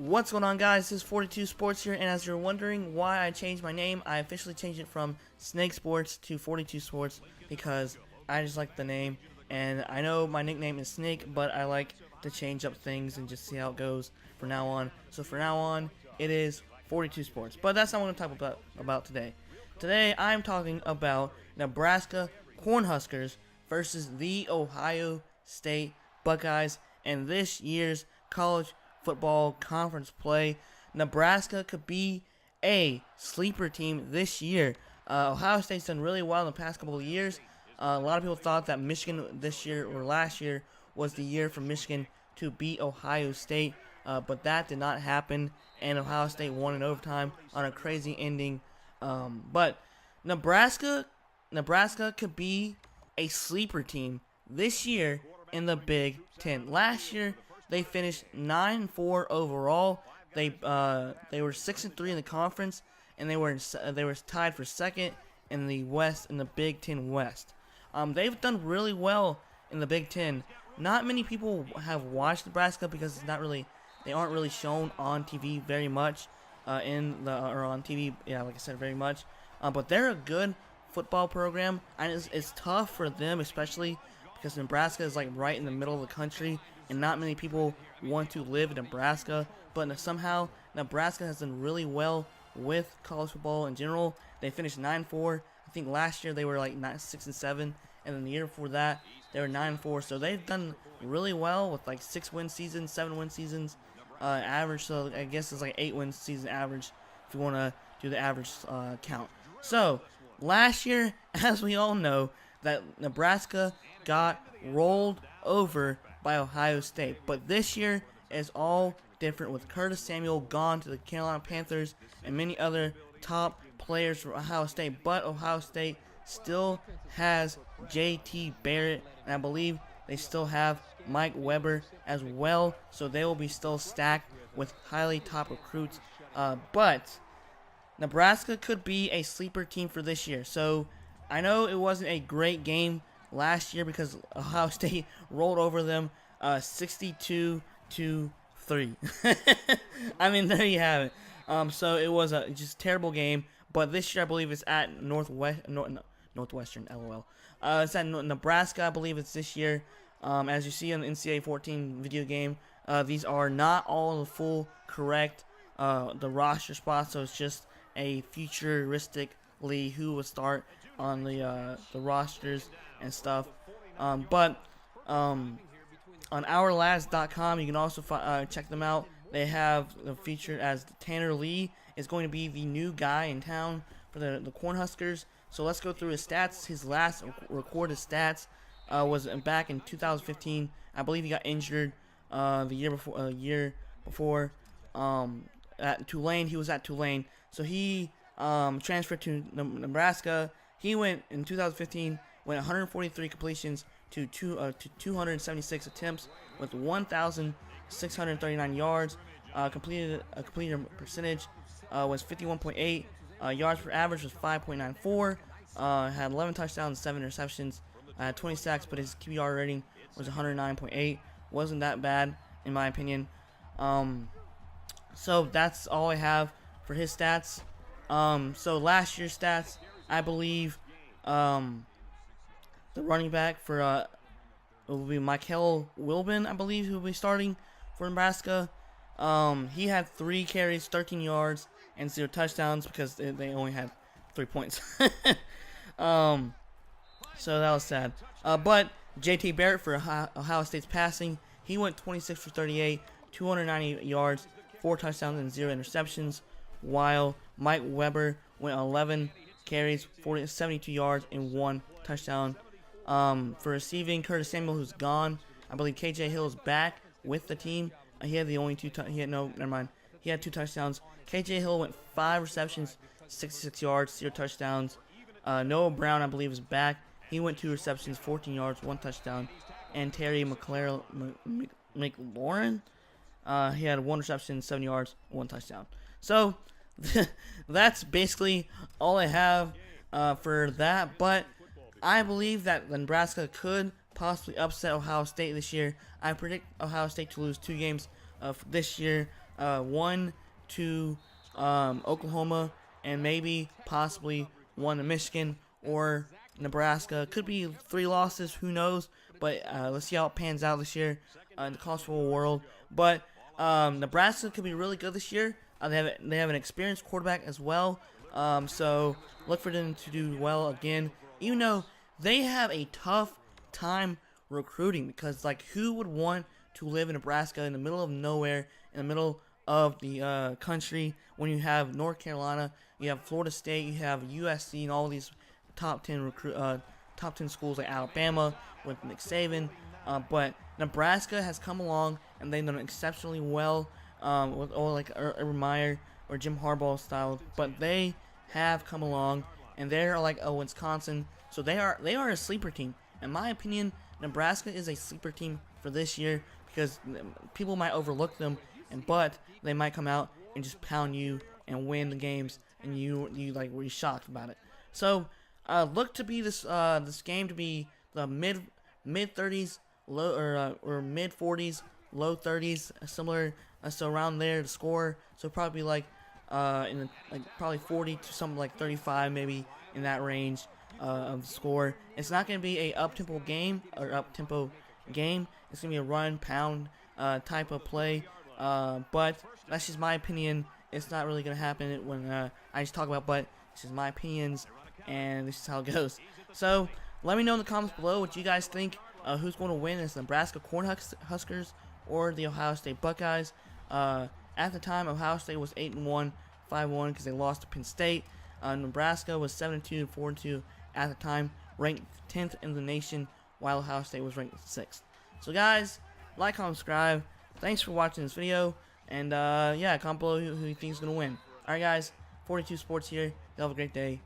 What's going on, guys? This is 42 Sports here, and as you're wondering why I changed my name, I officially changed it from Snake Sports to 42 Sports because I just like the name, and I know my nickname is Snake, but I like to change up things and just see how it goes from now on. So from now on, it is 42 Sports, but that's not what I'm talking about today. Today, I'm talking about Nebraska Cornhuskers versus the Ohio State Buckeyes and this year's college football conference play. Nebraska could be a sleeper team this year. Ohio State's done really well in the past couple of years. A lot of people thought that Michigan this year or last year was the year for Michigan to beat Ohio State, but that did not happen, and Ohio State won in overtime on a crazy ending. But Nebraska could be a sleeper team this year in the Big Ten. Last year, they finished 9-4 overall. They were 6-3 in the conference, and they were tied for second in the West, in the Big Ten West. They've done really well in the Big Ten. Not many people have watched Nebraska because they aren't really shown on TV very much, on TV. Yeah, like I said, very much. But they're a good football program, and it's tough for them, especially because Nebraska is like right in the middle of the country, and not many people want to live in Nebraska. But somehow Nebraska has done really well with college football in general. They finished 9-4. I think last year they were like 6-7, and then the year before that they were 9-4. So they've done really well with like 6-win seasons, 7-win seasons, average. So I guess it's like 8-win season average if you want to do the average count. So last year, as we all know, that Nebraska got rolled over by Ohio State. But this year is all different, with Curtis Samuel gone to the Carolina Panthers and many other top players from Ohio State. But Ohio State still has J.T. Barrett, and I believe they still have Mike Weber as well. So they will be still stacked with highly top recruits. But Nebraska could be a sleeper team for this year. So I know it wasn't a great game last year because Ohio State rolled over them 62-3. I mean, there you have it. So it was a just terrible game. But this year, I believe it's at Northwestern. LOL. It's at Nebraska. I believe it's this year. As you see on the NCAA 14 video game, these are not all the full correct the roster spots. So it's just a futuristically who would start on the rosters and stuff. But on OurLads.com, you can also check them out. They have the featured as Tanner Lee is going to be the new guy in town for the Cornhuskers. So let's go through his stats. His last recorded stats was back in 2015. I believe he got injured the year before. At Tulane, he was at Tulane. So he transferred to Nebraska. He went in 2015, went 143 completions to 276 attempts with 1,639 yards. Completed percentage was 51.8. Yards per average was 5.94. Had 11 touchdowns, 7 interceptions. Had 20 sacks, but his QBR rating was 109.8. Wasn't that bad, in my opinion. So that's all I have for his stats. So last year's stats, I believe, the running back for it will be Michael Wilbin, I believe, who will be starting for Nebraska. He had 3 carries, 13 yards, and 0 touchdowns because they only had 3 points. So that was sad. But J.T. Barrett for Ohio State's passing, he went 26 for 38, 290 yards, 4 touchdowns, and 0 interceptions, while Mike Weber went 11 carries, 72 yards, and 1 touchdown. For receiving, Curtis Samuel, who's gone. I believe KJ Hill is back with the team. He had the only 2 He had 2 touchdowns. KJ Hill went 5 receptions, 66 yards, 0 touchdowns. Noah Brown, I believe, is back. He went 2 receptions, 14 yards, 1 touchdown. And Terry McLaurin, he had 1 reception, 7 yards, 1 touchdown. So that's basically all I have for that. But I believe that Nebraska could possibly upset Ohio State this year. I predict Ohio State to lose 2 games this year. 1 to Oklahoma, and maybe possibly 1 to Michigan or Nebraska. Could be 3 losses, who knows? But let's see how it pans out this year in the college football world. But Nebraska could be really good this year. They have an experienced quarterback as well. So look for them to do well again. Even though they have a tough time recruiting, because like, who would want to live in Nebraska in the middle of nowhere, in the middle of the country, when you have North Carolina, you have Florida State, you have USC, and all these top 10 schools like Alabama with Nick Saban. But Nebraska has come along and they've done exceptionally well with like Urban Meyer or Jim Harbaugh style. But they have come along and they're like Wisconsin, so they are a sleeper team. In my opinion, Nebraska is a sleeper team for this year because people might overlook them, but they might come out and just pound you and win the games, and you like were shocked about it. So look to be this game to be the mid 30s, low or mid 40s, low 30s, similar. So around there to score. So probably like probably 40 to something like 35, maybe in that range of the score. It's not going to be a up-tempo game. It's going to be a run pound type of play. But that's just my opinion. It's not really going to happen when I just talk about, but it's just my opinions, and this is how it goes. So let me know in the comments below what you guys think. Who's going to win? Is Nebraska Cornhuskers or the Ohio State Buckeyes? At the time, Ohio State was 8-1, 5-1 because they lost to Penn State. Nebraska was 7-2, 4-2 at the time, ranked 10th in the nation, while Ohio State was ranked 6th. So guys, like, comment, subscribe. Thanks for watching this video, and yeah, comment below who you think is going to win. Alright guys, 42 Sports here. Y'all have a great day.